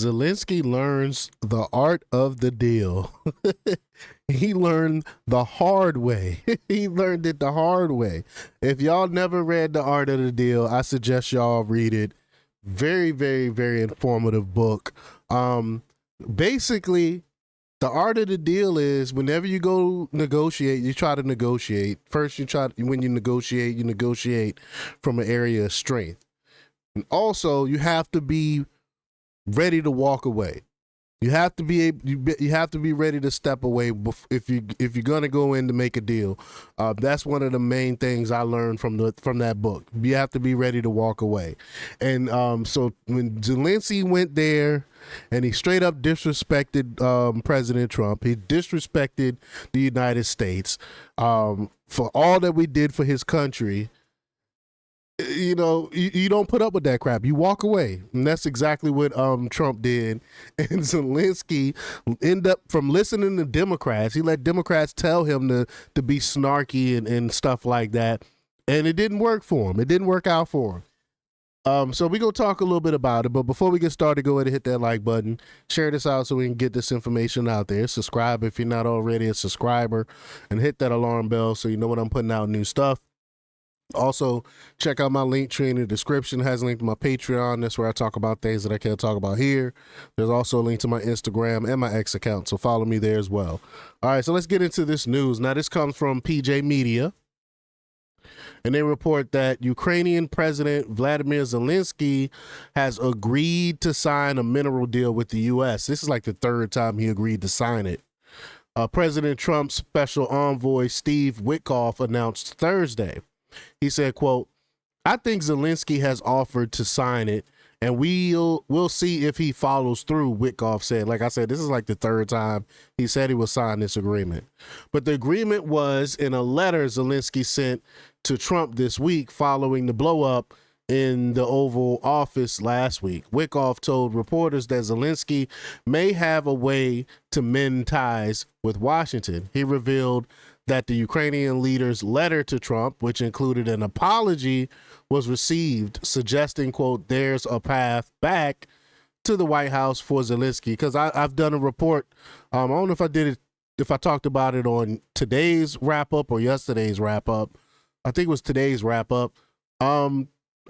Zelensky learns the art of the deal. He learned the hard way. He learned it the hard way. If y'all never read The Art of the Deal, I suggest y'all read it. Very, very, very informative book. Basically, the art of the deal is whenever you go negotiate, you try to negotiate. First, when you negotiate from an area of strength. And also, you have to be ready to walk away. You have to be you have to be ready to step away if you're gonna go in to make a deal. That's one of the main things I learned from that book. You have to be ready to walk away. And so when Zelensky went there and he straight up disrespected President Trump, he disrespected the United States for all that we did for his country. You know, you don't put up with that crap. You walk away. And that's exactly what Trump did. And Zelensky ended up, from listening to Democrats, he let Democrats tell him to be snarky and stuff like that. And it didn't work for him. It didn't work out for him. So we're going to talk a little bit about it. But before we get started, go ahead and hit that like button. Share this out so we can get this information out there. Subscribe if you're not already a subscriber. And hit that alarm bell so you know when I'm putting out new stuff. Also, check out my link tree in the description. It has a link to my Patreon. That's where I talk about things that I can't talk about here. There's also a link to my Instagram and my X account, so follow me there as well. All right, so let's get into this news. Now, this comes from PJ Media, and they report that Ukrainian President Vladimir Zelensky has agreed to sign a mineral deal with the U.S. This is like the third time he agreed to sign it. President Trump's special envoy, Steve Witkoff, announced Thursday. He said, quote, "I think Zelensky has offered to sign it, and we'll see if he follows through," Witkoff said. Like I said, this is like the third time he said he will sign this agreement. But the agreement was in a letter Zelensky sent to Trump this week following the blow-up in the Oval Office last week. Witkoff told reporters that Zelensky may have a way to mend ties with Washington. He revealed that the Ukrainian leader's letter to Trump, which included an apology, was received, suggesting, quote, "there's a path back to the White House for Zelensky." Because I've done a report. I don't know if I talked about it on today's wrap up or yesterday's wrap up. I think it was today's wrap up. I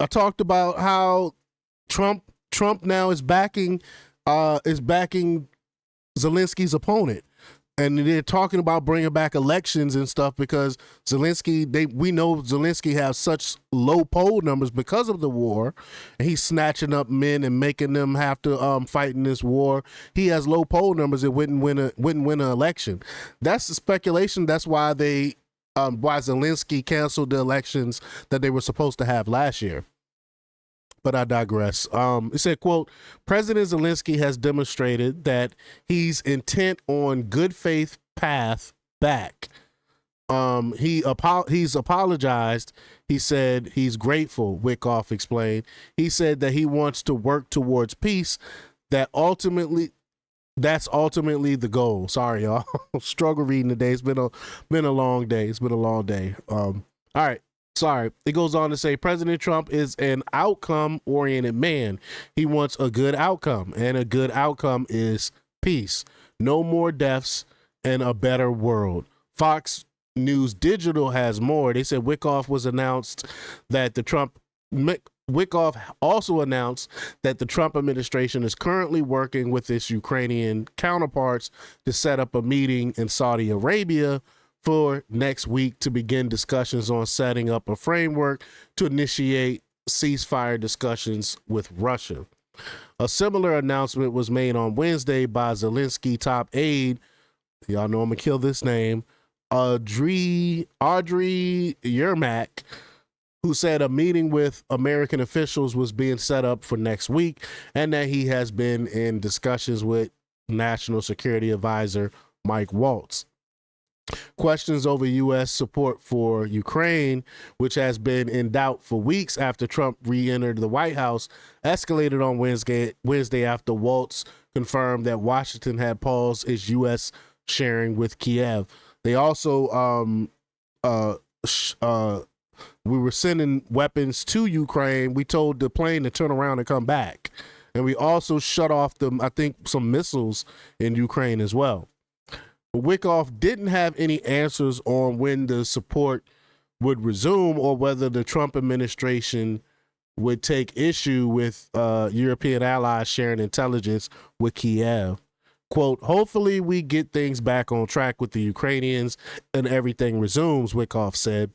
talked about how Trump now is backing Zelensky's opponent. And they're talking about bringing back elections and stuff because we know Zelensky has such low poll numbers because of the war, and he's snatching up men and making them have to fight in this war. He has low poll numbers and wouldn't win an election. That's the speculation. That's why why Zelensky canceled the elections that they were supposed to have last year. But I digress. It said, quote, "President Zelensky has demonstrated that he's intent on good faith path back. He's apologized. He said he's grateful," Witkoff explained. He said that he wants to work towards peace. That's ultimately the goal. Sorry, y'all. Struggle reading today. It's been a long day. It's been a long day. All right. Sorry. It goes on to say President Trump is an outcome-oriented man. He wants a good outcome, and a good outcome is peace. No more deaths and a better world. Fox News Digital has more. They said Witkoff also announced that the Trump administration is currently working with its Ukrainian counterparts to set up a meeting in Saudi Arabia for next week to begin discussions on setting up a framework to initiate ceasefire discussions with Russia. A similar announcement was made on Wednesday by Zelensky top aide, y'all know I'm gonna kill this name, Audrey Yermak, who said a meeting with American officials was being set up for next week and that he has been in discussions with National Security Advisor Mike Waltz. Questions over U.S. support for Ukraine, which has been in doubt for weeks after Trump re-entered the White House, escalated on Wednesday after Waltz confirmed that Washington had paused its U.S. sharing with Kiev. They also, we were sending weapons to Ukraine. We told the plane to turn around and come back. And we also shut off I think, some missiles in Ukraine as well. But Wickoff didn't have any answers on when the support would resume or whether the Trump administration would take issue with European allies sharing intelligence with Kiev. Quote, hopefully we get things back on track with the Ukrainians and everything resumes, Wickoff said.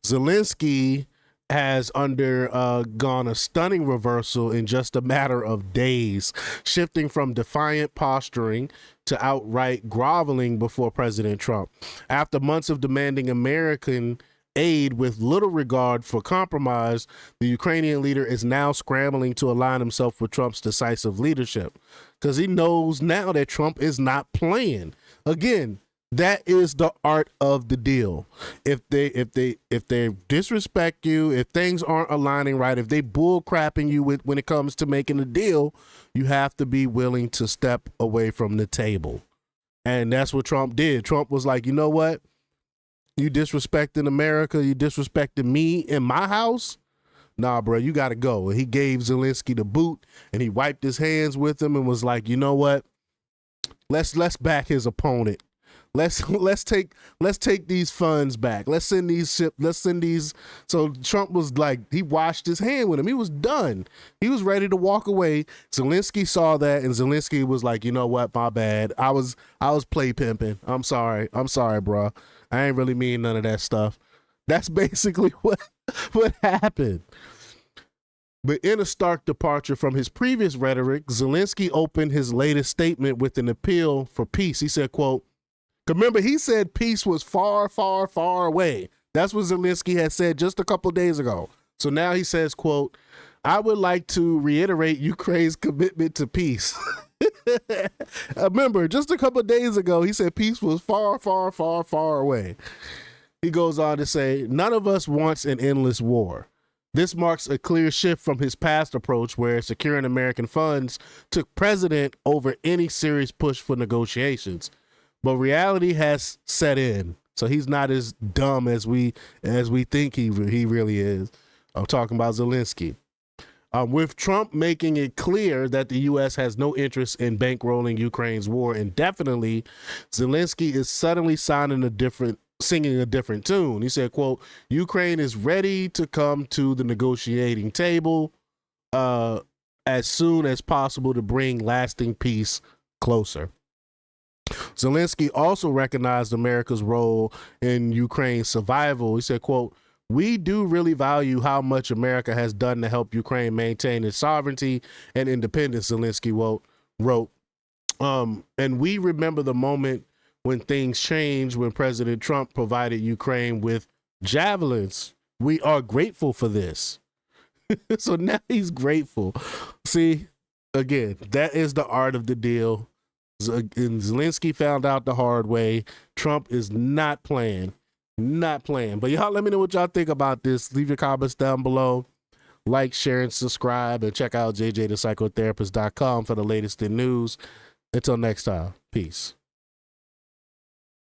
Zelensky has undergone a stunning reversal in just a matter of days, shifting from defiant posturing to outright groveling before President Trump. After months of demanding American aid with little regard for compromise, the Ukrainian leader is now scrambling to align himself with Trump's decisive leadership because he knows now that Trump is not playing. Again, that is the art of the deal. If they disrespect you, if things aren't aligning right, if they bull crapping you when it comes to making a deal, you have to be willing to step away from the table. And that's what Trump did. Trump was like, you know what? You disrespecting America, you disrespecting me in my house? Nah, bro, you got to go. And he gave Zelensky the boot and he wiped his hands with him and was like, you know what? Let's back his opponent. Let's take these funds back. Let's send these. So Trump was like, he washed his hand with him. He was done. He was ready to walk away. Zelensky saw that, and Zelensky was like, you know what? My bad. I was play pimping. I'm sorry, bro. I ain't really mean none of that stuff. That's basically what happened. But in a stark departure from his previous rhetoric, Zelensky opened his latest statement with an appeal for peace. He said, quote, remember, he said peace was far, far, far away. That's what Zelensky had said just a couple days ago. So now he says, quote, I would like to reiterate Ukraine's commitment to peace. Remember, just a couple of days ago, he said peace was far, far, far, far away. He goes on to say, none of us wants an endless war. This marks a clear shift from his past approach where securing American funds took precedent over any serious push for negotiations. But reality has set in, so he's not as dumb as we think he really is. I'm talking about Zelensky. With Trump making it clear that the U.S. has no interest in bankrolling Ukraine's war indefinitely, Zelensky is suddenly singing a different tune. He said, quote, Ukraine is ready to come to the negotiating table as soon as possible to bring lasting peace closer. Zelensky also recognized America's role in Ukraine's survival. He said, quote, we do really value how much America has done to help Ukraine maintain its sovereignty and independence, Zelensky wrote. And we remember the moment when things changed, when President Trump provided Ukraine with javelins. We are grateful for this. So now he's grateful. See, again, that is the art of the deal. And Zelensky found out the hard way. Trump is not playing. But y'all let me know what y'all think about this. Leave your comments down below. Like, share, and subscribe. And check out jjthepsychotherapist.com for the latest in news. Until next time, peace.